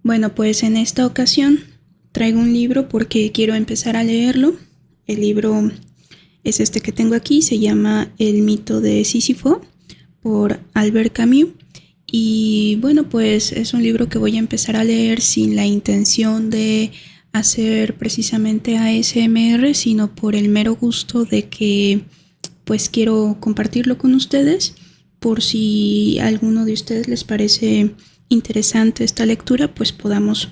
Bueno, pues en esta ocasión traigo un libro porque quiero empezar a leerlo. El libro es este que tengo aquí, se llama El mito de Sísifo por Albert Camus. Y bueno, pues es un libro que voy a empezar a leer sin la intención de hacer precisamente ASMR, sino por el mero gusto de que pues quiero compartirlo con ustedes por si a alguno de ustedes les parece interesante esta lectura, pues podamos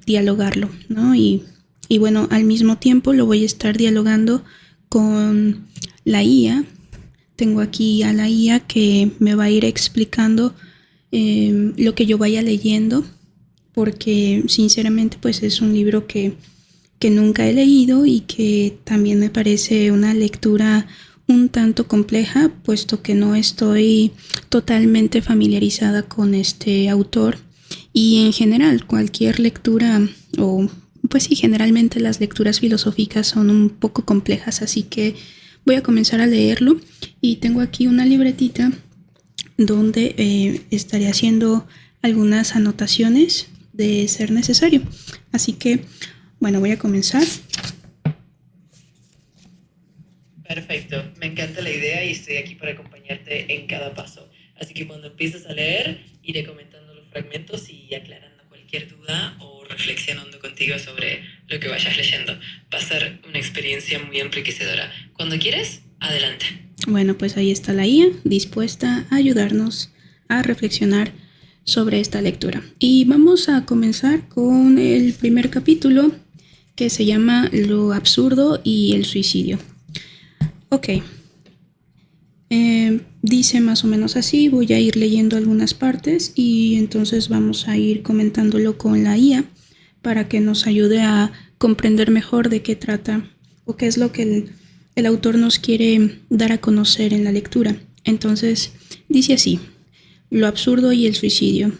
dialogarlo, ¿no? Y bueno, al mismo tiempo lo voy a estar dialogando con la IA. Tengo aquí a la IA que me va a ir explicando lo que yo vaya leyendo, porque sinceramente pues es un libro que nunca he leído y que también me parece una lectura un tanto compleja, puesto que no estoy totalmente familiarizada con este autor. Y en general, cualquier lectura, o pues sí, generalmente las lecturas filosóficas son un poco complejas, así que voy a comenzar a leerlo. Y tengo aquí una libretita donde estaré haciendo algunas anotaciones de ser necesario. Así que, bueno, voy a comenzar. Perfecto, me encanta la idea y estoy aquí para acompañarte en cada paso. Así que cuando empieces a leer, iré comentando los fragmentos y aclarando cualquier duda o reflexionando contigo sobre lo que vayas leyendo. Va a ser una experiencia muy enriquecedora. Cuando quieres, adelante. Bueno, pues ahí está la IA dispuesta a ayudarnos a reflexionar sobre esta lectura. Y vamos a comenzar con el primer capítulo que se llama Lo absurdo y el suicidio. Ok, dice más o menos así, voy a ir leyendo algunas partes y entonces vamos a ir comentándolo con la IA para que nos ayude a comprender mejor de qué trata o qué es lo que el autor nos quiere dar a conocer en la lectura. Entonces, dice así, lo absurdo y el suicidio.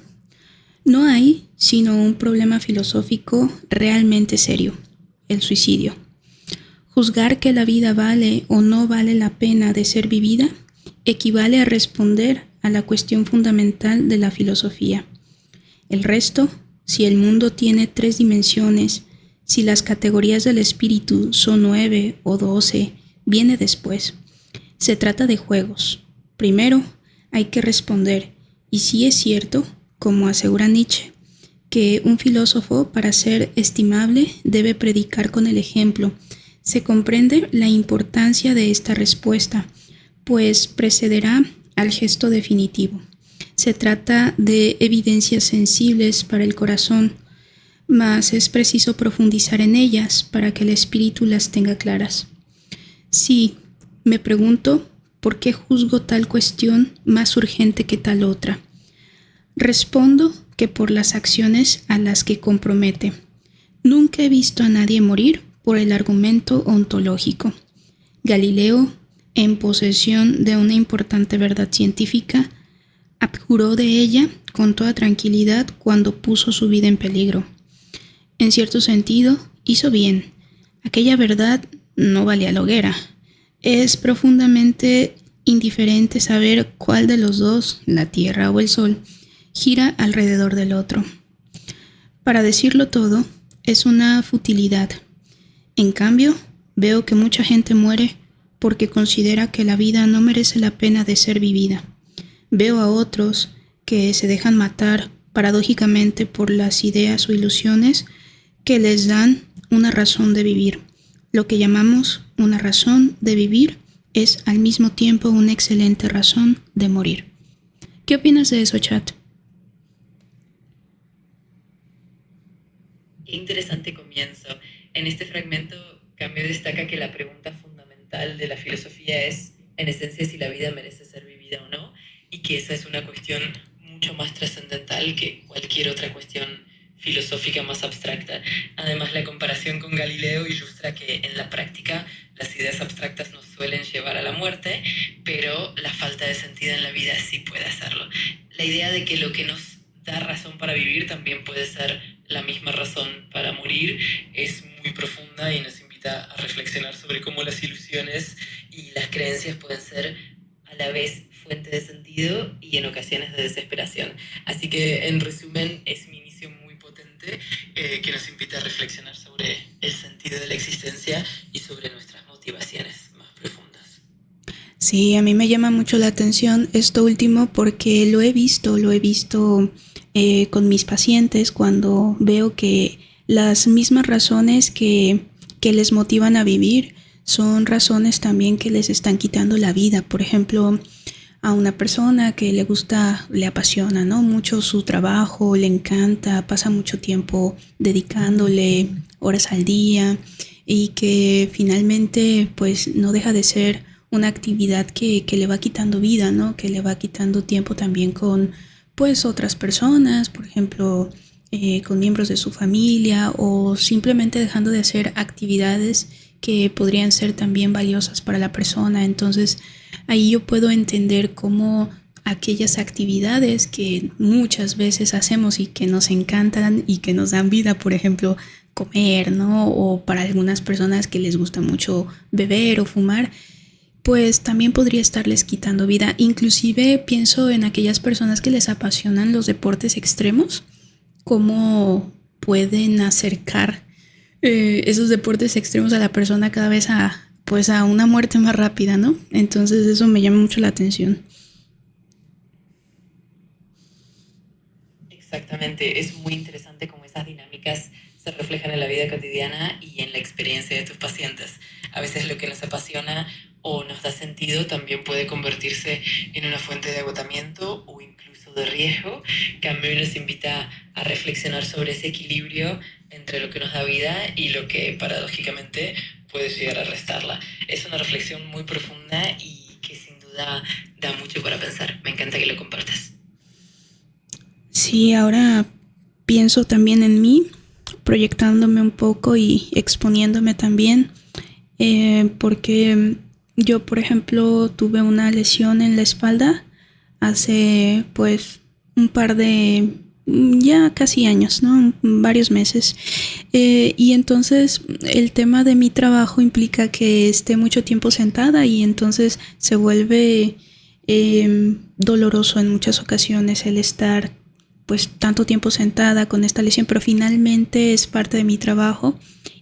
No hay sino un problema filosófico realmente serio, el suicidio. Juzgar que la vida vale o no vale la pena de ser vivida equivale a responder a la cuestión fundamental de la filosofía. El resto, si el mundo tiene 3 dimensiones, si las categorías del espíritu son 9 o 12, viene después. Se trata de juegos. Primero, hay que responder, y si es cierto, como asegura Nietzsche, que un filósofo, para ser estimable, debe predicar con el ejemplo. Se comprende la importancia de esta respuesta, pues precederá al gesto definitivo. Se trata de evidencias sensibles para el corazón, mas es preciso profundizar en ellas para que el espíritu las tenga claras. Sí, me pregunto por qué juzgo tal cuestión más urgente que tal otra. Respondo que por las acciones a las que compromete. Nunca he visto a nadie morir por el argumento ontológico. Galileo, en posesión de una importante verdad científica, abjuró de ella con toda tranquilidad cuando puso su vida en peligro. En cierto sentido, hizo bien. Aquella verdad no valía la hoguera. Es profundamente indiferente saber cuál de los dos, la Tierra o el Sol, gira alrededor del otro. Para decirlo todo, es una futilidad. En cambio, veo que mucha gente muere porque considera que la vida no merece la pena de ser vivida. Veo a otros que se dejan matar paradójicamente por las ideas o ilusiones que les dan una razón de vivir. Lo que llamamos una razón de vivir es al mismo tiempo una excelente razón de morir. ¿Qué opinas de eso, chat? Qué interesante comienzo. En este fragmento, Camus destaca que la pregunta fundamental de la filosofía es, en esencia, si la vida merece ser vivida o no, y que esa es una cuestión mucho más trascendental que cualquier otra cuestión filosófica más abstracta. Además, la comparación con Galileo ilustra que en la práctica las ideas abstractas nos suelen llevar a la muerte, pero la falta de sentido en la vida sí puede hacerlo. La idea de que lo que nos da razón para vivir también puede ser la misma razón para morir es muy profunda y nos invita a reflexionar sobre cómo las ilusiones y las creencias pueden ser a la vez fuente de sentido y en ocasiones de desesperación. Así que, en resumen, es mi invita a reflexionar sobre el sentido de la existencia y sobre nuestras motivaciones más profundas. Sí, a mí me llama mucho la atención esto último porque lo he visto con mis pacientes cuando veo que las mismas razones que les motivan a vivir son razones también que les están quitando la vida. Por ejemplo, a una persona que le gusta, le apasiona, ¿no? Mucho su trabajo, le encanta, pasa mucho tiempo dedicándole horas al día y que finalmente pues no deja de ser una actividad que le va quitando vida, ¿no? Que le va quitando tiempo también con pues otras personas, por ejemplo, con miembros de su familia o simplemente dejando de hacer actividades que podrían ser también valiosas para la persona. Entonces, ahí yo puedo entender cómo aquellas actividades que muchas veces hacemos y que nos encantan y que nos dan vida, por ejemplo, comer, ¿no? O para algunas personas que les gusta mucho beber o fumar, pues también podría estarles quitando vida. Inclusive pienso en aquellas personas que les apasionan los deportes extremos, cómo pueden acercar esos deportes extremos a la persona cada vez pues a una muerte más rápida, ¿no? Entonces eso me llama mucho la atención. Exactamente, es muy interesante cómo esas dinámicas se reflejan en la vida cotidiana y en la experiencia de tus pacientes. A veces lo que nos apasiona o nos da sentido también puede convertirse en una fuente de agotamiento o incluso de riesgo. Cambio nos invita a reflexionar sobre ese equilibrio entre lo que nos da vida y lo que paradójicamente puede llegar a restarla. Es una reflexión muy profunda y que sin duda da mucho para pensar. Me encanta que lo compartas. Sí, ahora pienso también en mí, proyectándome un poco y exponiéndome también, porque yo, por ejemplo, tuve una lesión en la espalda hace pues un par de ya casi años, ¿no? Varios meses. Y entonces el tema de mi trabajo implica que esté mucho tiempo sentada y entonces se vuelve doloroso en muchas ocasiones el estar pues tanto tiempo sentada con esta lesión, pero finalmente es parte de mi trabajo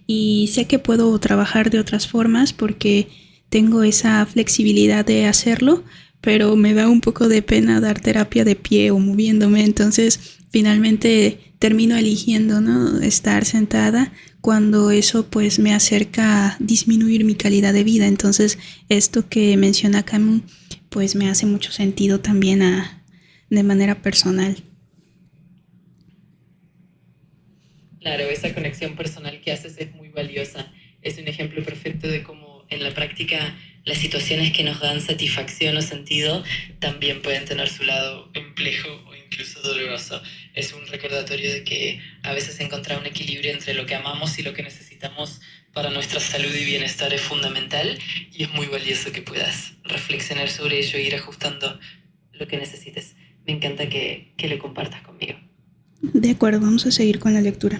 y sé que puedo trabajar de otras formas porque tengo esa flexibilidad de hacerlo, pero me da un poco de pena dar terapia de pie o moviéndome, entonces finalmente termino eligiendo, ¿no? Estar sentada cuando eso pues me acerca a disminuir mi calidad de vida. Entonces esto que menciona Camus pues me hace mucho sentido también de manera personal. Claro, esa conexión personal que haces es muy valiosa. Es un ejemplo perfecto de cómo en la práctica las situaciones que nos dan satisfacción o sentido también pueden tener su lado complejo o incluso doloroso. Es un recordatorio de que a veces encontrar un equilibrio entre lo que amamos y lo que necesitamos para nuestra salud y bienestar es fundamental y es muy valioso que puedas reflexionar sobre ello e ir ajustando lo que necesites. Me encanta que lo compartas conmigo. De acuerdo, vamos a seguir con la lectura.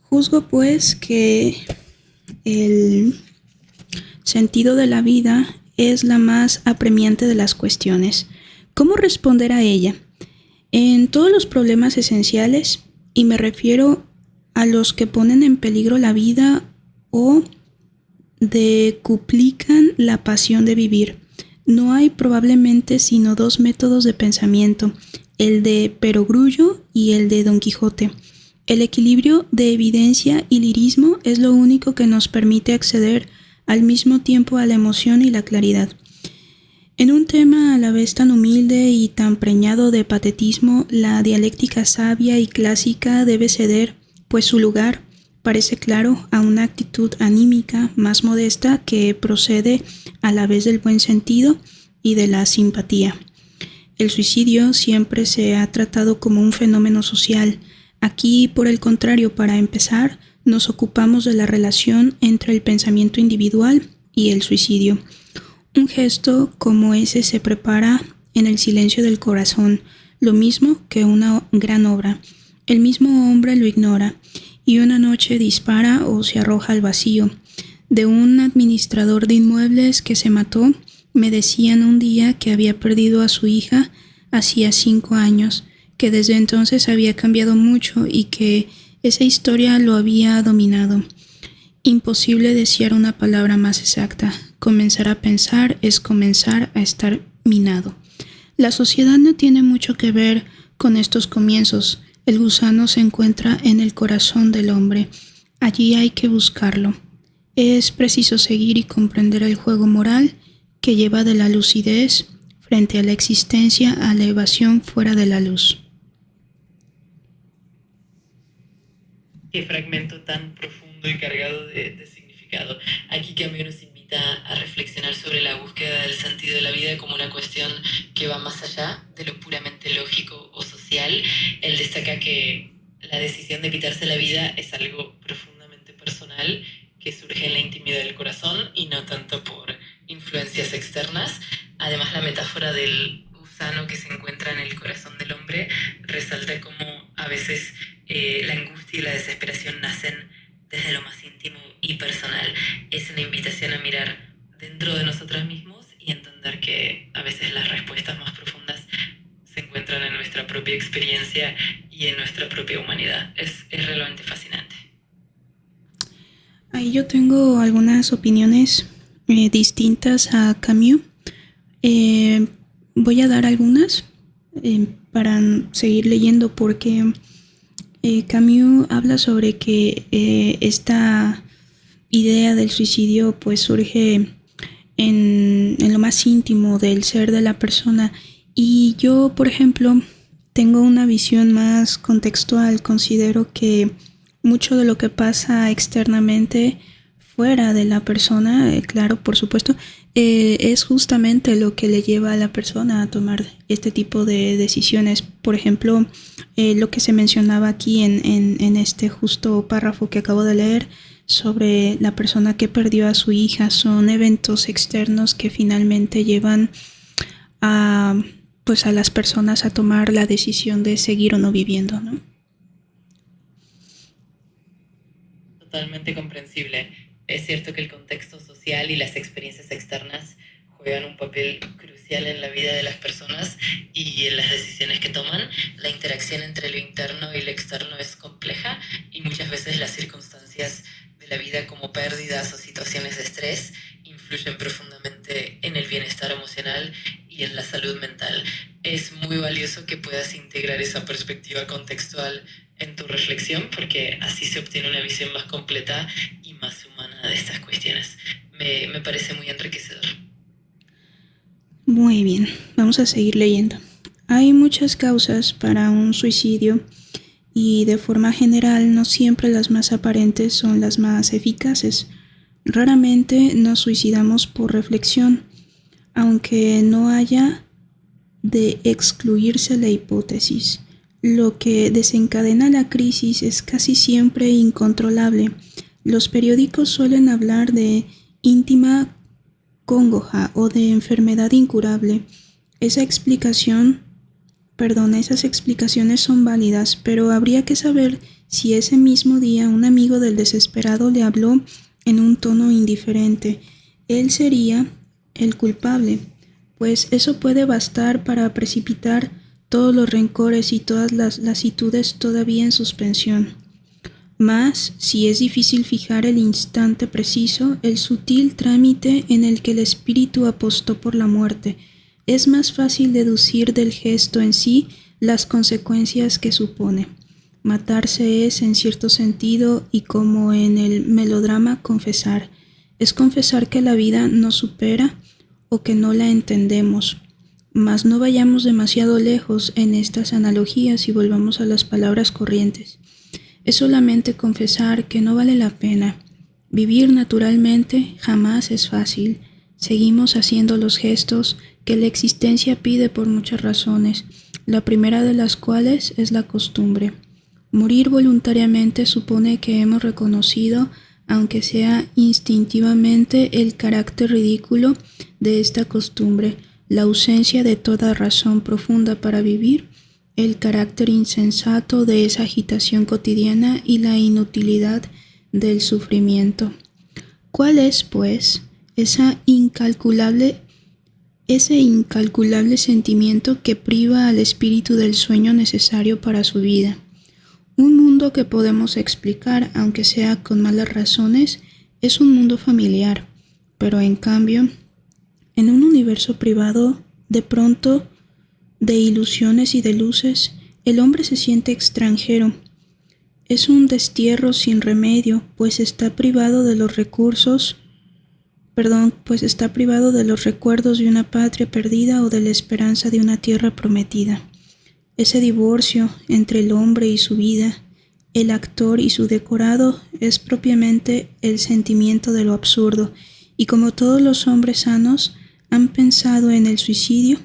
Juzgo pues que el sentido de la vida es la más apremiante de las cuestiones. ¿Cómo responder a ella? En todos los problemas esenciales, y me refiero a los que ponen en peligro la vida o decuplican la pasión de vivir, no hay probablemente sino dos métodos de pensamiento, el de Perogrullo y el de Don Quijote. El equilibrio de evidencia y lirismo es lo único que nos permite acceder al mismo tiempo a la emoción y la claridad. En un tema a la vez tan humilde y tan preñado de patetismo, la dialéctica sabia y clásica debe ceder, pues su lugar parece claro a una actitud anímica más modesta que procede a la vez del buen sentido y de la simpatía. El suicidio siempre se ha tratado como un fenómeno social. Aquí, por el contrario, para empezar, nos ocupamos de la relación entre el pensamiento individual y el suicidio. Un gesto como ese se prepara en el silencio del corazón, lo mismo que una gran obra. El mismo hombre lo ignora y una noche dispara o se arroja al vacío. De un administrador de inmuebles que se mató, me decían un día que había perdido a su hija hacía 5 años, que desde entonces había cambiado mucho y que Esa historia lo había dominado. Imposible desear una palabra más exacta. Comenzar a pensar es comenzar a estar minado. La sociedad no tiene mucho que ver con estos comienzos. El gusano se encuentra en el corazón del hombre. Allí hay que buscarlo. Es preciso seguir y comprender el juego moral que lleva de la lucidez frente a la existencia a la evasión fuera de la luz. Qué fragmento tan profundo y cargado de significado. Aquí Camus nos invita a reflexionar sobre la búsqueda del sentido de la vida como una cuestión que va más allá de lo puramente lógico o social. Él destaca que la decisión de quitarse la vida es algo profundamente personal que surge en la intimidad del corazón y no tanto por influencias externas. Además, la metáfora del gusano que se encuentra en el corazón del hombre resalta cómo a veces la angustia y la desesperación nacen desde lo más íntimo y personal. Es una invitación a mirar dentro de nosotros mismos y entender que a veces las respuestas más profundas se encuentran en nuestra propia experiencia y en nuestra propia humanidad. Es realmente fascinante. Ahí yo tengo algunas opiniones distintas a Camus. Voy a dar algunas para seguir leyendo porque Camus habla sobre que esta idea del suicidio pues surge en lo más íntimo del ser de la persona, y yo, por ejemplo, tengo una visión más contextual. Considero que mucho de lo que pasa externamente fuera de la persona, claro, por supuesto, es justamente lo que le lleva a la persona a tomar este tipo de decisiones. Por ejemplo, lo que se mencionaba aquí en este justo párrafo que acabo de leer sobre la persona que perdió a su hija, son eventos externos que finalmente llevan a, pues, a las personas a tomar la decisión de seguir o no viviendo, ¿no? Totalmente comprensible. Es cierto que el contexto social y las experiencias externas juegan un papel crucial en la vida de las personas y en las decisiones que toman. La interacción entre lo interno y lo externo es compleja y muchas veces las circunstancias de la vida como pérdidas o situaciones de estrés influyen profundamente en el bienestar emocional y en la salud mental. Es muy valioso que puedas integrar esa perspectiva contextual en tu reflexión, porque así se obtiene una visión más completa y más humana de estas cuestiones. Me parece muy enriquecedor. Muy bien, vamos a seguir leyendo. Hay muchas causas para un suicidio y de forma general no siempre las más aparentes son las más eficaces. Raramente nos suicidamos por reflexión, aunque no haya de excluirse la hipótesis. Lo que desencadena la crisis es casi siempre incontrolable. Los periódicos suelen hablar de íntima congoja o de enfermedad incurable. Esas explicaciones son válidas, pero habría que saber si ese mismo día un amigo del desesperado le habló en un tono indiferente. Él sería el culpable, pues eso puede bastar para precipitar todos los rencores y todas las lascitudes todavía en suspensión. Mas, si es difícil fijar el instante preciso, el sutil trámite en el que el espíritu apostó por la muerte, es más fácil deducir del gesto en sí las consecuencias que supone. Matarse es, en cierto sentido, y como en el melodrama, confesar. Es confesar que la vida nos supera o que no la entendemos. Mas no vayamos demasiado lejos en estas analogías y volvamos a las palabras corrientes. Es solamente confesar que no vale la pena. Vivir naturalmente jamás es fácil. Seguimos haciendo los gestos que la existencia pide por muchas razones, la primera de las cuales es la costumbre. Morir voluntariamente supone que hemos reconocido, aunque sea instintivamente, el carácter ridículo de esta costumbre, la ausencia de toda razón profunda para vivir, el carácter insensato de esa agitación cotidiana y la inutilidad del sufrimiento. ¿Cuál es, pues, ese incalculable sentimiento que priva al espíritu del sueño necesario para su vida? Un mundo que podemos explicar, aunque sea con malas razones, es un mundo familiar, pero en cambio, en un universo privado, de pronto, de ilusiones y de luces, el hombre se siente extranjero. Es un destierro sin remedio, pues está privado de los recuerdos de una patria perdida o de la esperanza de una tierra prometida. Ese divorcio entre el hombre y su vida, el actor y su decorado, es propiamente el sentimiento de lo absurdo, y como todos los hombres sanos han pensado en el suicidio,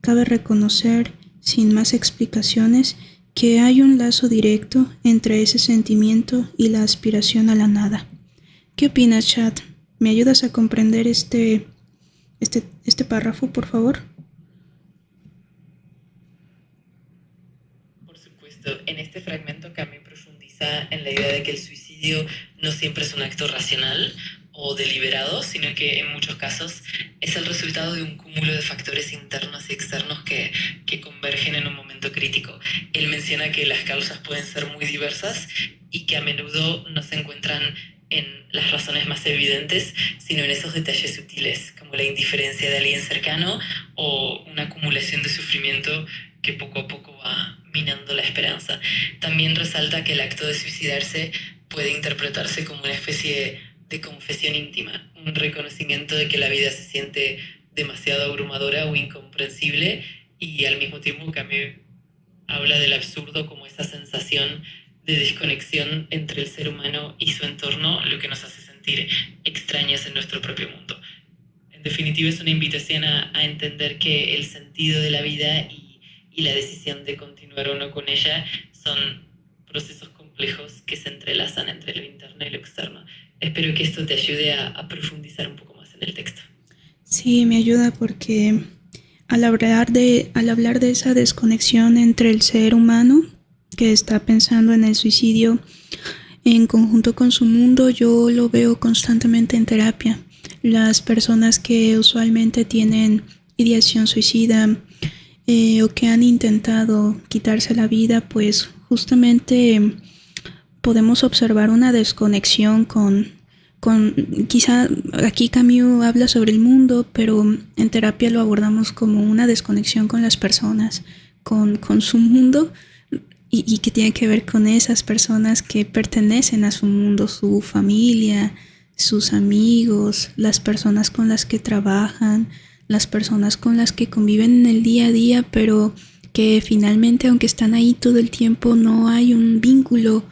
cabe reconocer, sin más explicaciones, que hay un lazo directo entre ese sentimiento y la aspiración a la nada. ¿Qué opinas, Chad? ¿Me ayudas a comprender este párrafo, por favor? Por supuesto, en este fragmento Camus profundiza en la idea de que el suicidio no siempre es un acto racional o deliberado, sino que en muchos casos es el resultado de un cúmulo de factores internos y externos que convergen en un momento crítico. Él menciona que las causas pueden ser muy diversas y que a menudo no se encuentran en las razones más evidentes, sino en esos detalles sutiles, como la indiferencia de alguien cercano o una acumulación de sufrimiento que poco a poco va minando la esperanza. También resalta que el acto de suicidarse puede interpretarse como una especie de confesión íntima, un reconocimiento de que la vida se siente demasiado abrumadora o incomprensible, y al mismo tiempo Camus habla del absurdo como esa sensación de desconexión entre el ser humano y su entorno, lo que nos hace sentir extraños en nuestro propio mundo. En definitiva, es una invitación a entender que el sentido de la vida y la decisión de continuar o no con ella son procesos complejos que se entrelazan entre lo interno y lo externo. Espero que esto te ayude a profundizar un poco más en el texto. Sí, me ayuda porque al hablar de esa desconexión entre el ser humano que está pensando en el suicidio en conjunto con su mundo, yo lo veo constantemente en terapia. Las personas que usualmente tienen ideación suicida o que han intentado quitarse la vida, pues justamente podemos observar una desconexión quizá aquí Camus habla sobre el mundo, pero en terapia lo abordamos como una desconexión con las personas, con su mundo, y que tiene que ver con esas personas que pertenecen a su mundo, su familia, sus amigos, las personas con las que trabajan, las personas con las que conviven en el día a día, pero que finalmente, aunque están ahí todo el tiempo, no hay un vínculo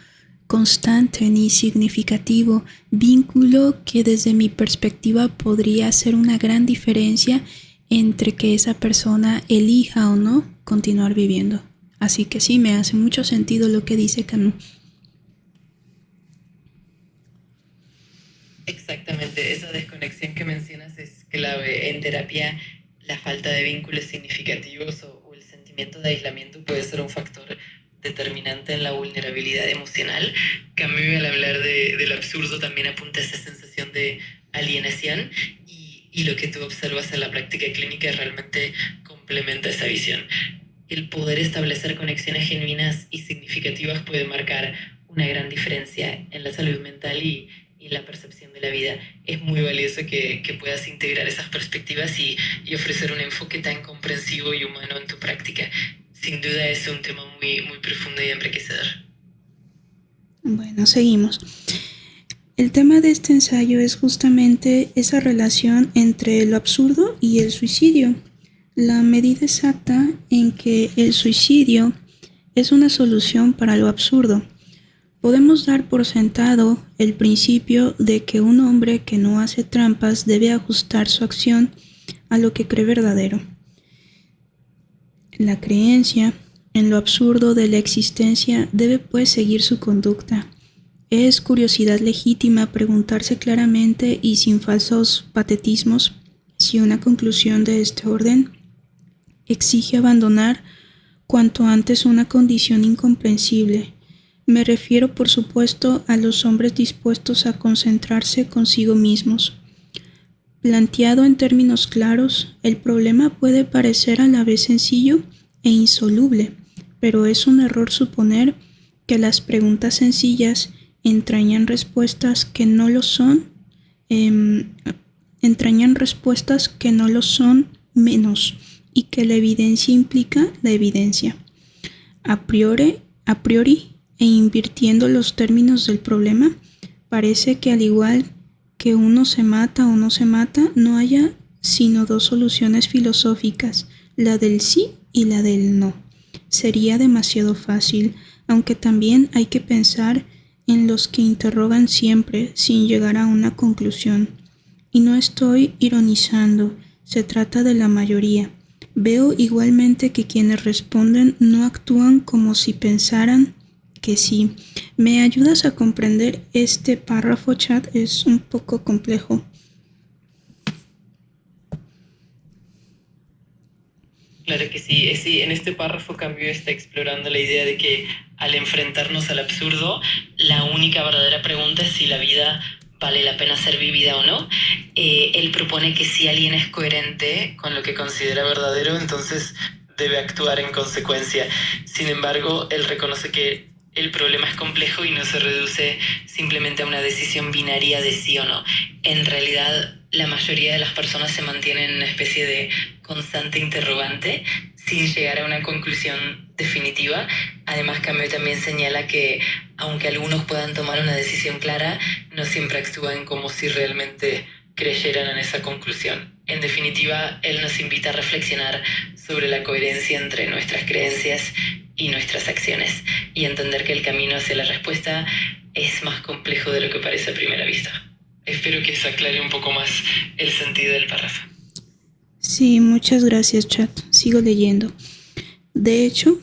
constante ni significativo, vínculo que desde mi perspectiva podría hacer una gran diferencia entre que esa persona elija o no continuar viviendo. Así que sí, me hace mucho sentido lo que dice Camus. Exactamente, esa desconexión que mencionas es clave. En terapia, la falta de vínculos significativos o el sentimiento de aislamiento puede ser un factor determinante en la vulnerabilidad emocional. Camus, al hablar del absurdo, también apunta a esa sensación de alienación, y lo que tú observas en la práctica clínica realmente complementa esa visión. El poder establecer conexiones genuinas y significativas puede marcar una gran diferencia en la salud mental y la percepción de la vida. Es muy valioso que puedas integrar esas perspectivas y ofrecer un enfoque tan comprensivo y humano en tu práctica. Sin duda es un tema muy, muy profundo y enriquecedor. Bueno, seguimos. El tema de este ensayo es justamente esa relación entre lo absurdo y el suicidio. La medida exacta en que el suicidio es una solución para lo absurdo. Podemos dar por sentado el principio de que un hombre que no hace trampas debe ajustar su acción a lo que cree verdadero. La creencia en lo absurdo de la existencia debe pues seguir su conducta. Es curiosidad legítima preguntarse claramente y sin falsos patetismos si una conclusión de este orden exige abandonar cuanto antes una condición incomprensible. Me refiero, por supuesto, a los hombres dispuestos a concentrarse consigo mismos. Planteado en términos claros, el problema puede parecer a la vez sencillo e insoluble, pero es un error suponer que las preguntas sencillas entrañan respuestas que no lo son, entrañan respuestas que no lo son menos, y que la evidencia implica la evidencia. A priori e invirtiendo los términos del problema, parece que al igual que uno se mata o no se mata, no haya sino dos soluciones filosóficas, la del sí y la del no. Sería demasiado fácil, aunque también hay que pensar en los que interrogan siempre sin llegar a una conclusión. Y no estoy ironizando, se trata de la mayoría. Veo igualmente que quienes responden no actúan como si pensaran que sí. ¿Me ayudas a comprender este párrafo, Chad? Es un poco complejo. Claro que sí. Sí, en este párrafo Camus está explorando la idea de que al enfrentarnos al absurdo, la única verdadera pregunta es si la vida vale la pena ser vivida o no. Él propone que si alguien es coherente con lo que considera verdadero, entonces debe actuar en consecuencia. Sin embargo, él reconoce que el problema es complejo y no se reduce simplemente a una decisión binaria de sí o no. En realidad, la mayoría de las personas se mantienen en una especie de constante interrogante sin llegar a una conclusión definitiva. Además, Camus también señala que aunque algunos puedan tomar una decisión clara, no siempre actúan como si realmente creyeran en esa conclusión. En definitiva, él nos invita a reflexionar sobre la coherencia entre nuestras creencias y nuestras acciones, y entender que el camino hacia la respuesta es más complejo de lo que parece a primera vista. Espero que eso aclare un poco más el sentido del párrafo. Sí, muchas gracias, Chat. Sigo leyendo. De hecho,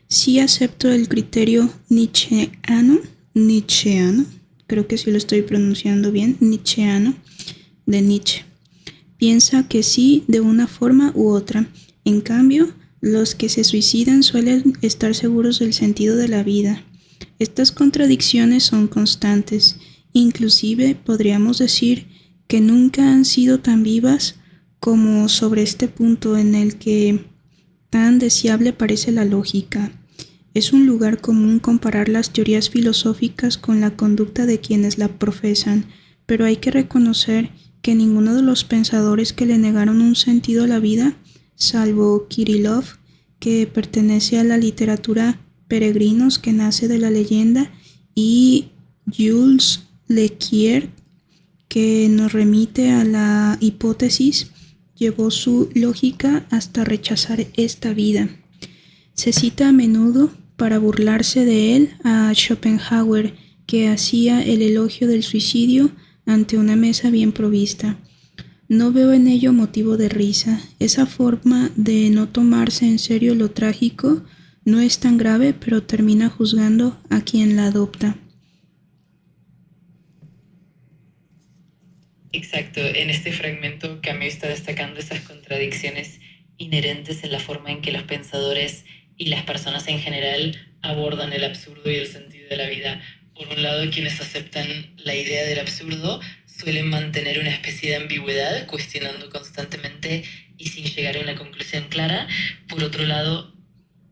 sí acepto el criterio nietzscheano, creo que sí lo estoy pronunciando bien, nietzscheano, de Nietzsche. Piensa que sí de una forma u otra. En cambio, los que se suicidan suelen estar seguros del sentido de la vida. Estas contradicciones son constantes. Inclusive podríamos decir que nunca han sido tan vivas como sobre este punto en el que tan deseable parece la lógica. Es un lugar común comparar las teorías filosóficas con la conducta de quienes la profesan, pero hay que reconocer que ninguno de los pensadores que le negaron un sentido a la vida, salvo Kirillov, que pertenece a la literatura peregrinos que nace de la leyenda, y Jules Leclerc, que nos remite a la hipótesis, llevó su lógica hasta rechazar esta vida. Se cita a menudo para burlarse de él a Schopenhauer, que hacía el elogio del suicidio ante una mesa bien provista. No veo en ello motivo de risa. Esa forma de no tomarse en serio lo trágico no es tan grave, pero termina juzgando a quien la adopta. Exacto, en este fragmento Camus está destacando esas contradicciones inherentes en la forma en que los pensadores y las personas en general abordan el absurdo y el sentido de la vida. Por un lado, quienes aceptan la idea del absurdo suelen mantener una especie de ambigüedad, cuestionando constantemente y sin llegar a una conclusión clara. Por otro lado,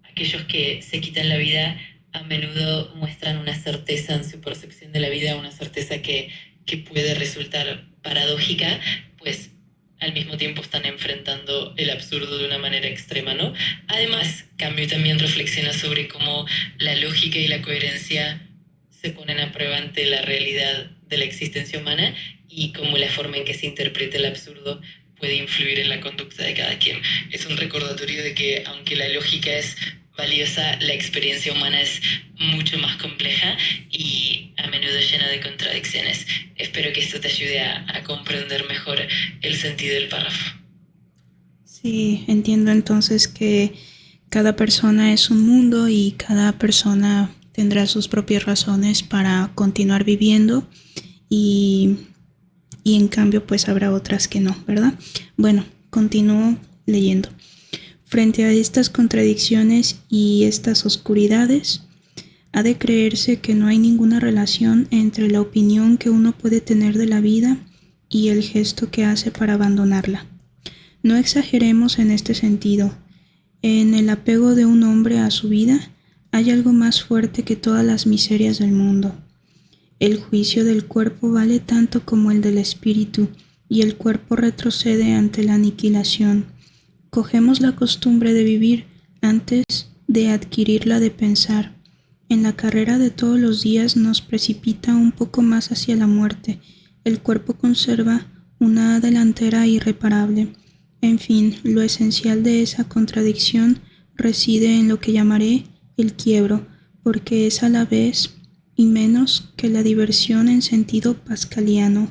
aquellos que se quitan la vida a menudo muestran una certeza en su percepción de la vida, una certeza que puede resultar paradójica, pues al mismo tiempo están enfrentando el absurdo de una manera extrema, ¿no? Además, Camus también reflexiona sobre cómo la lógica y la coherencia se ponen a prueba ante la realidad de la existencia humana y cómo la forma en que se interpreta el absurdo puede influir en la conducta de cada quien. Es un recordatorio de que aunque la lógica es valiosa, la experiencia humana es mucho más compleja y a menudo llena de contradicciones. Espero que esto te ayude a comprender mejor el sentido del párrafo. Sí, entiendo entonces que cada persona es un mundo y cada persona tendrá sus propias razones para continuar viviendo y en cambio pues habrá otras que no, ¿verdad? Bueno, continúo leyendo. Frente a estas contradicciones y estas oscuridades, ha de creerse que no hay ninguna relación entre la opinión que uno puede tener de la vida y el gesto que hace para abandonarla. No exageremos en este sentido. En el apego de un hombre a su vida hay algo más fuerte que todas las miserias del mundo. El juicio del cuerpo vale tanto como el del espíritu, y el cuerpo retrocede ante la aniquilación. Cogemos la costumbre de vivir antes de adquirir la de pensar. En la carrera de todos los días nos precipita un poco más hacia la muerte. El cuerpo conserva una delantera irreparable. En fin, lo esencial de esa contradicción reside en lo que llamaré el quiebro, porque es a la vez y menos que la diversión en sentido pascaliano.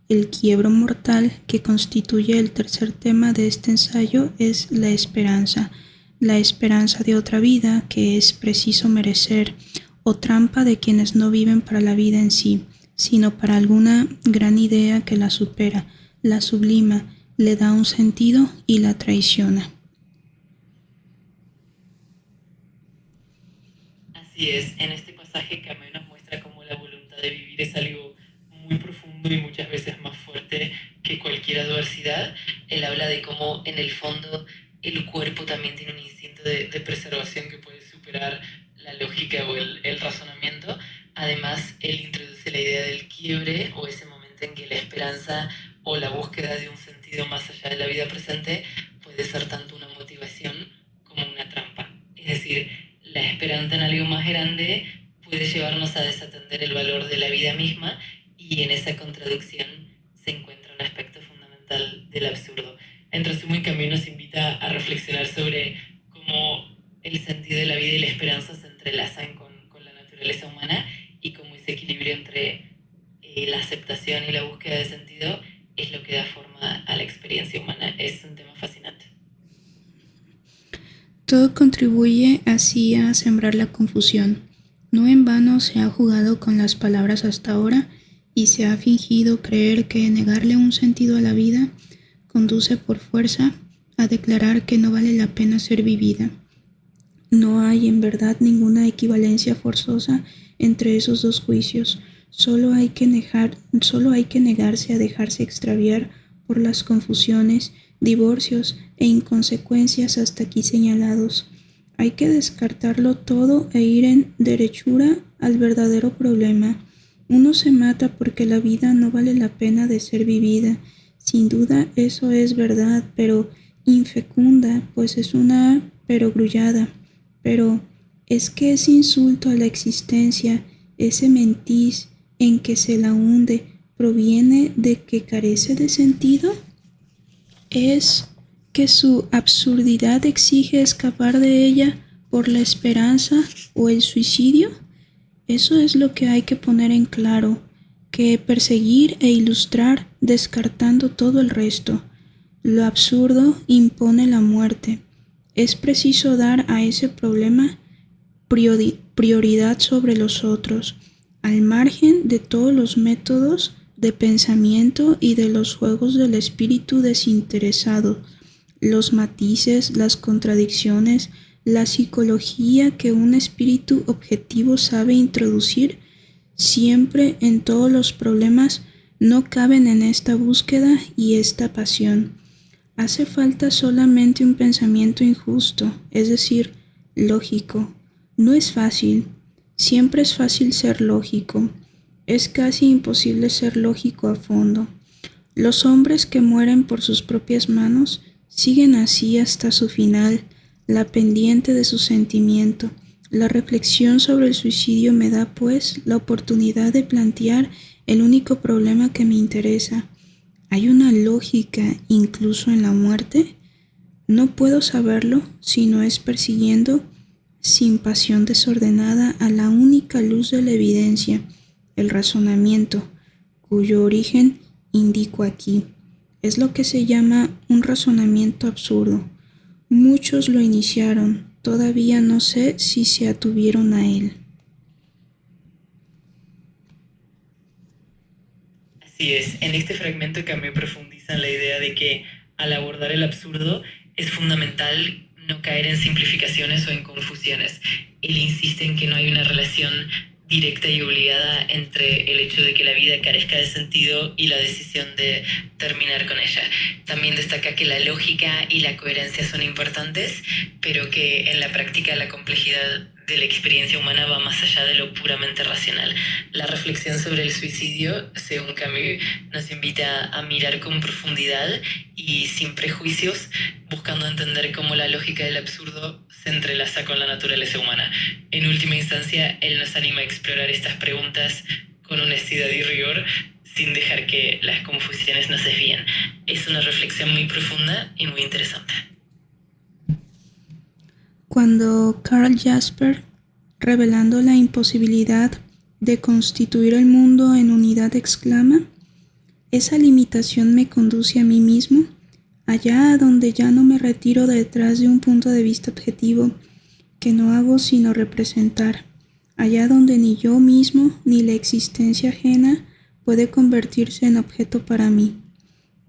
El quiebro mortal que constituye el tercer tema de este ensayo es la esperanza de otra vida que es preciso merecer, o trampa de quienes no viven para la vida en sí, sino para alguna gran idea que la supera, la sublima, le da un sentido y la traiciona. Así es, en este pasaje Camus nos muestra cómo la voluntad de vivir es algo muy profundo y muchas veces más fuerte que cualquier adversidad. Él habla de cómo en el fondo el cuerpo también tiene un instinto de preservación que puede superar la lógica o el razonamiento. Además, él introduce la idea del quiebre o ese momento en que la esperanza o la búsqueda de un sentido más allá de la vida presente puede ser tanto una motivación como una trampa. Es decir, la esperanza en algo más grande puede llevarnos a desatender el valor de la vida misma, y en esa contradicción se encuentra un aspecto fundamental del absurdo. En resumen, Camus nos invita a reflexionar sobre cómo el sentido de la vida y la esperanza se entrelazan con la naturaleza humana, y cómo ese equilibrio entre la aceptación y la búsqueda de sentido es lo que da forma a la experiencia humana. Es un tema fascinante. Todo contribuye así a sembrar la confusión. No en vano se ha jugado con las palabras hasta ahora y se ha fingido creer que negarle un sentido a la vida conduce por fuerza a declarar que no vale la pena ser vivida. No hay en verdad ninguna equivalencia forzosa entre esos dos juicios. Solo hay que negarse a dejarse extraviar por las confusiones, divorcios e inconsecuencias hasta aquí señalados. Hay que descartarlo todo e ir en derechura al verdadero problema. Uno se mata porque la vida no vale la pena de ser vivida. Sin duda eso es verdad, pero infecunda, pues es una perogrullada. Pero es que ese insulto a la existencia, ese mentiz en que se la hunde, proviene de que carece de sentido. ¿Es que su absurdidad exige escapar de ella por la esperanza o el suicidio? Eso es lo que hay que poner en claro, que perseguir e ilustrar descartando todo el resto. Lo absurdo impone la muerte. Es preciso dar a ese problema prioridad sobre los otros, al margen de todos los métodos de pensamiento y de los juegos del espíritu desinteresado, los matices, las contradicciones, la psicología que un espíritu objetivo sabe introducir. Siempre en todos los problemas no caben en esta búsqueda y esta pasión. Hace falta solamente un pensamiento injusto, es decir, lógico. No es fácil. Siempre es fácil ser lógico. Es casi imposible ser lógico a fondo. Los hombres que mueren por sus propias manos siguen así hasta su final, la pendiente de su sentimiento. La reflexión sobre el suicidio me da, pues, la oportunidad de plantear el único problema que me interesa. ¿Hay una lógica incluso en la muerte? No puedo saberlo si no es persiguiendo sin pasión desordenada a la única luz de la evidencia, el razonamiento, cuyo origen indico aquí. Es lo que se llama un razonamiento absurdo. Muchos lo iniciaron, todavía no sé si se atuvieron a él. Así es, en este fragmento Camus profundiza en la idea de que al abordar el absurdo es fundamental no caer en simplificaciones o en confusiones. Él insiste en que no hay una relación directa y obligada entre el hecho de que la vida carezca de sentido y la decisión de terminar con ella. También destaca que la lógica y la coherencia son importantes, pero que en la práctica la complejidad de la experiencia humana va más allá de lo puramente racional. La reflexión sobre el suicidio, según Camus, nos invita a mirar con profundidad y sin prejuicios, buscando entender cómo la lógica del absurdo se entrelaza con la naturaleza humana. En última instancia, él nos anima a explorar estas preguntas con honestidad y rigor, sin dejar que las confusiones nos desvíen. Es una reflexión muy profunda y muy interesante. Cuando Karl Jasper, revelando la imposibilidad de constituir el mundo en unidad, exclama: «Esa limitación me conduce a mí mismo, allá a donde ya no me retiro detrás de un punto de vista objetivo que no hago sino representar, allá donde ni yo mismo ni la existencia ajena puede convertirse en objeto para mí».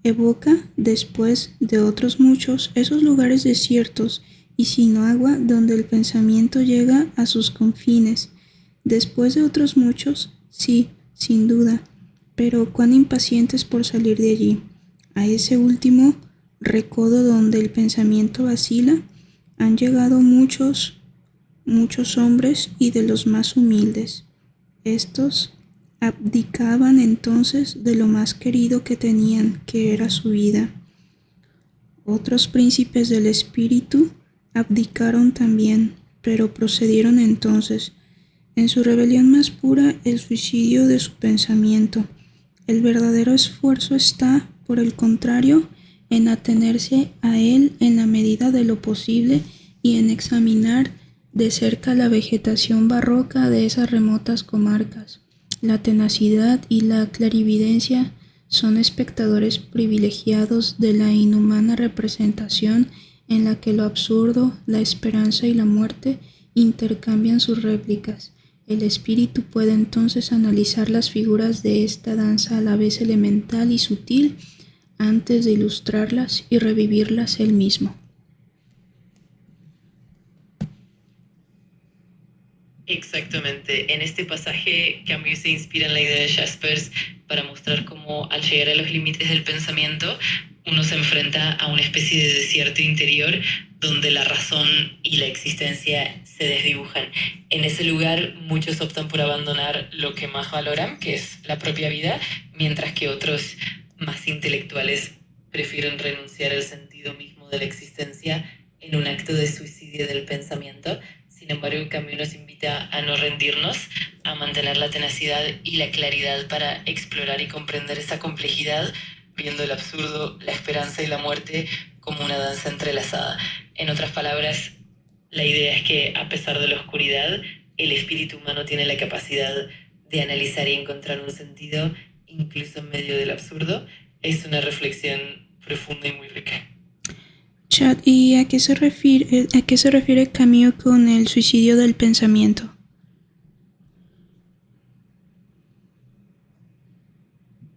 Evoca, después de otros muchos, esos lugares desiertos y sin agua donde el pensamiento llega a sus confines. Después de otros muchos, sí, sin duda, pero cuán impacientes por salir de allí. A ese último recodo donde el pensamiento vacila, han llegado muchos, muchos hombres y de los más humildes. Estos abdicaban entonces de lo más querido que tenían, que era su vida. Otros príncipes del espíritu abdicaron también, pero procedieron entonces, en su rebelión más pura, el suicidio de su pensamiento. El verdadero esfuerzo está, por el contrario, en atenerse a él en la medida de lo posible y en examinar de cerca la vegetación barroca de esas remotas comarcas. La tenacidad y la clarividencia son espectadores privilegiados de la inhumana representación en la que lo absurdo, la esperanza y la muerte intercambian sus réplicas. El espíritu puede entonces analizar las figuras de esta danza a la vez elemental y sutil antes de ilustrarlas y revivirlas él mismo. Exactamente. En este pasaje, Camus se inspira en la idea de Jaspers para mostrar cómo al llegar a los límites del pensamiento, uno se enfrenta a una especie de desierto interior donde la razón y la existencia se desdibujan. En ese lugar, muchos optan por abandonar lo que más valoran, que es la propia vida, mientras que otros, más intelectuales, prefieren renunciar al sentido mismo de la existencia en un acto de suicidio del pensamiento. Sin embargo, el cambio nos invita a no rendirnos, a mantener la tenacidad y la claridad para explorar y comprender esa complejidad, viendo el absurdo, la esperanza y la muerte como una danza entrelazada. En otras palabras, la idea es que, a pesar de la oscuridad, el espíritu humano tiene la capacidad de analizar y encontrar un sentido, incluso en medio del absurdo. Es una reflexión profunda y muy rica. Chad, ¿y a qué se refiere Camus con el suicidio del pensamiento?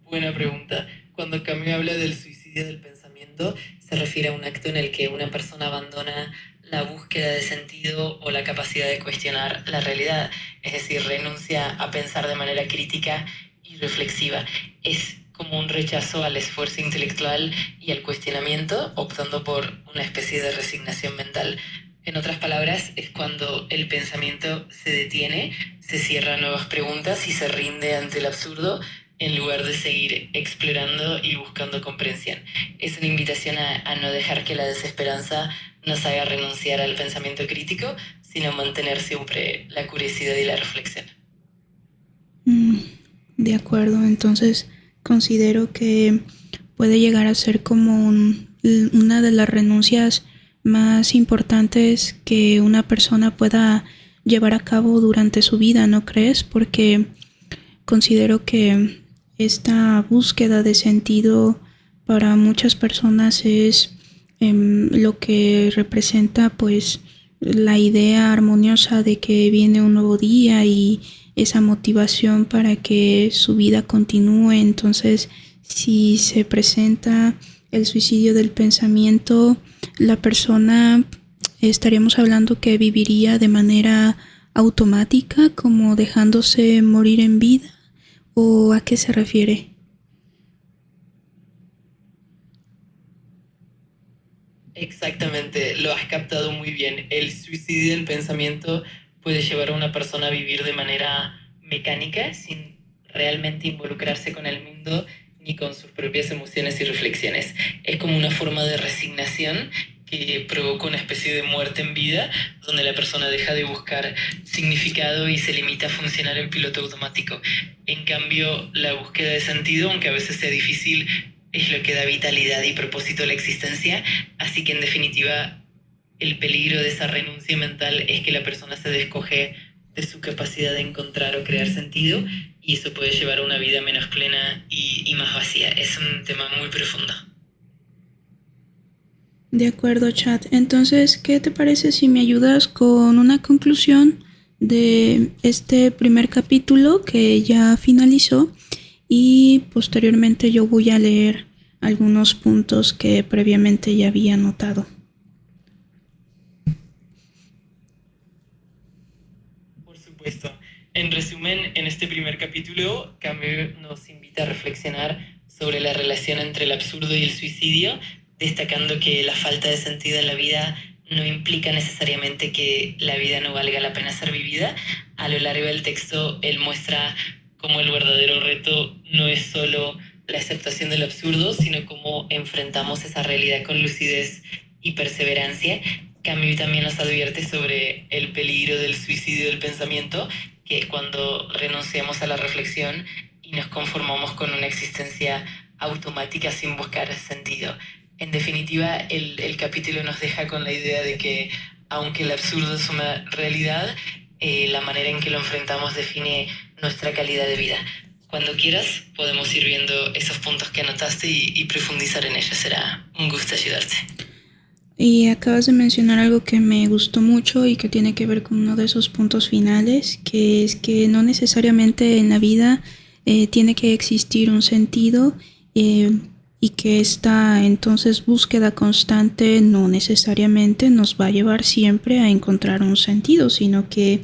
Buena pregunta. Cuando Camus habla del suicidio del pensamiento, se refiere a un acto en el que una persona abandona la búsqueda de sentido o la capacidad de cuestionar la realidad, es decir, renuncia a pensar de manera crítica y reflexiva. Es como un rechazo al esfuerzo intelectual y al cuestionamiento, optando por una especie de resignación mental. En otras palabras, es cuando el pensamiento se detiene, se cierra a nuevas preguntas y se rinde ante el absurdo, en lugar de seguir explorando y buscando comprensión. Es una invitación a no dejar que la desesperanza nos haga renunciar al pensamiento crítico, sino mantener siempre la curiosidad y la reflexión. De acuerdo, entonces considero que puede llegar a ser como una de las renuncias más importantes que una persona pueda llevar a cabo durante su vida, ¿no crees? Porque considero que esta búsqueda de sentido para muchas personas es lo que representa pues la idea armoniosa de que viene un nuevo día y esa motivación para que su vida continúe. Entonces, si se presenta el suicidio del pensamiento, la persona estaríamos hablando que viviría de manera automática, como dejándose morir en vida, ¿o a qué se refiere? Exactamente, lo has captado muy bien. El suicidio del pensamiento puede llevar a una persona a vivir de manera mecánica sin realmente involucrarse con el mundo ni con sus propias emociones y reflexiones. Es como una forma de resignación que provoca una especie de muerte en vida, donde la persona deja de buscar significado y se limita a funcionar en piloto automático. En cambio, la búsqueda de sentido, aunque a veces sea difícil, es lo que da vitalidad y propósito a la existencia. Así que en definitiva, el peligro de esa renuncia mental es que la persona se descoge de su capacidad de encontrar o crear sentido, y eso puede llevar a una vida menos plena y más vacía. Es un tema muy profundo. De acuerdo, Chad. Entonces, ¿qué te parece si me ayudas con una conclusión de este primer capítulo que ya finalizó? Y posteriormente yo voy a leer algunos puntos que previamente ya había notado. Por supuesto. En resumen, en este primer capítulo, Camus nos invita a reflexionar sobre la relación entre el absurdo y el suicidio, destacando que la falta de sentido en la vida no implica necesariamente que la vida no valga la pena ser vivida. A lo largo del texto, él muestra cómo el verdadero reto no es solo la aceptación del absurdo, sino cómo enfrentamos esa realidad con lucidez y perseverancia. Camus también nos advierte sobre el peligro del suicidio del pensamiento, que es cuando renunciamos a la reflexión y nos conformamos con una existencia automática sin buscar sentido. En definitiva, el capítulo nos deja con la idea de que, aunque el absurdo es una realidad, la manera en que lo enfrentamos define nuestra calidad de vida. Cuando quieras, podemos ir viendo esos puntos que anotaste y profundizar en ellos. Será un gusto ayudarte. Y acabas de mencionar algo que me gustó mucho y que tiene que ver con uno de esos puntos finales, que es que no necesariamente en la vida tiene que existir un sentido, y que esta entonces búsqueda constante no necesariamente nos va a llevar siempre a encontrar un sentido, sino que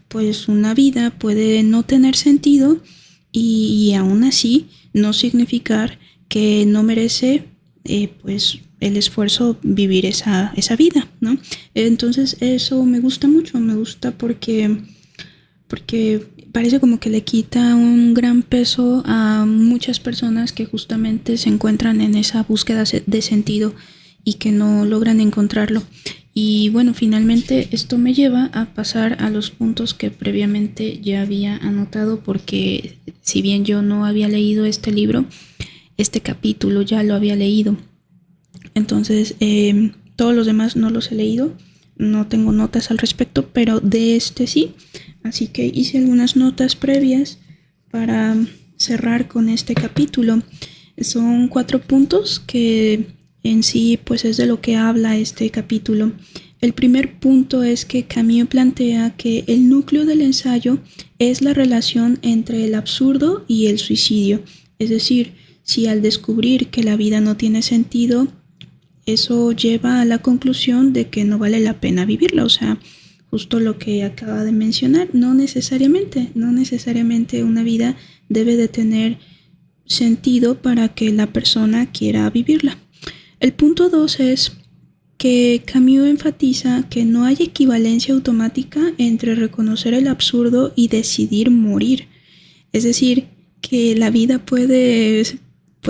pues una vida puede no tener sentido y aún así no significar que no merece pues el esfuerzo vivir esa vida, ¿no? Entonces eso me gusta mucho, me gusta porque parece como que le quita un gran peso a muchas personas que justamente se encuentran en esa búsqueda de sentido y que no logran encontrarlo. Y bueno, finalmente esto me lleva a pasar a los puntos que previamente ya había anotado, porque si bien yo no había leído este libro, este capítulo ya lo había leído. Entonces, todos los demás no los he leído, no tengo notas al respecto, pero de este sí. Así que hice algunas notas previas para cerrar con este capítulo. Son 4 puntos que en sí pues es de lo que habla este capítulo. El primer punto es que Camus plantea que el núcleo del ensayo es la relación entre el absurdo y el suicidio. Es decir, si al descubrir que la vida no tiene sentido, eso lleva a la conclusión de que no vale la pena vivirla. O sea, justo lo que acaba de mencionar, no necesariamente una vida debe de tener sentido para que la persona quiera vivirla. El punto 2 es que Camus enfatiza que no hay equivalencia automática entre reconocer el absurdo y decidir morir. Es decir, que la vida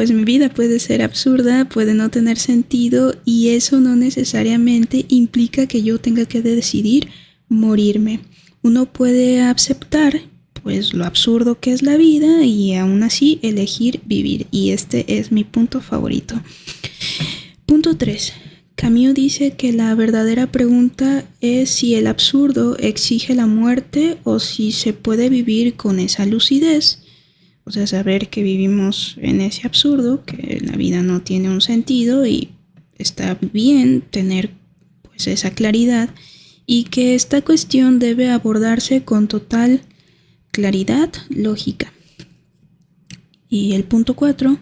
mi vida puede ser absurda, puede no tener sentido, y eso no necesariamente implica que yo tenga que decidir morirme. Uno puede aceptar pues lo absurdo que es la vida y aún así elegir vivir, y este es mi punto favorito. Punto 3. Camus dice que la verdadera pregunta es si el absurdo exige la muerte o si se puede vivir con esa lucidez. O sea, saber que vivimos en ese absurdo, que la vida no tiene un sentido y está bien tener pues esa claridad, y que esta cuestión debe abordarse con total claridad lógica. Y el punto 4,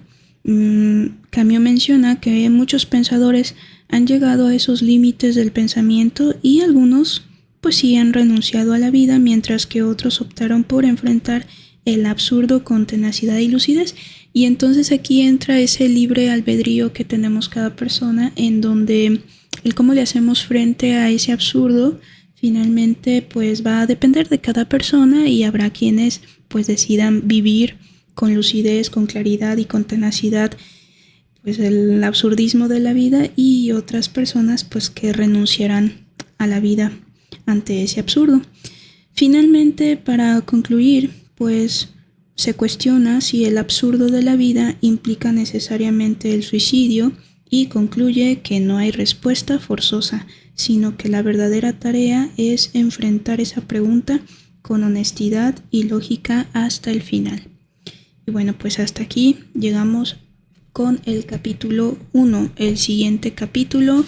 Camus menciona que muchos pensadores han llegado a esos límites del pensamiento y algunos pues sí han renunciado a la vida, mientras que otros optaron por enfrentar el absurdo con tenacidad y lucidez. Y entonces aquí entra ese libre albedrío que tenemos cada persona, en donde el cómo le hacemos frente a ese absurdo Finalmente, pues va a depender de cada persona y habrá quienes pues decidan vivir con lucidez, con claridad y con tenacidad pues el absurdismo de la vida, y otras personas pues que renunciarán a la vida ante ese absurdo. Finalmente, para concluir, pues se cuestiona si el absurdo de la vida implica necesariamente el suicidio, y concluye que no hay respuesta forzosa, sino que la verdadera tarea es enfrentar esa pregunta con honestidad y lógica hasta el final. Y bueno, pues hasta aquí llegamos con el capítulo 1. El siguiente capítulo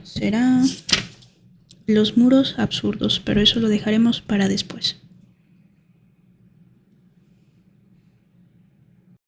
será los muros absurdos, pero eso lo dejaremos para después.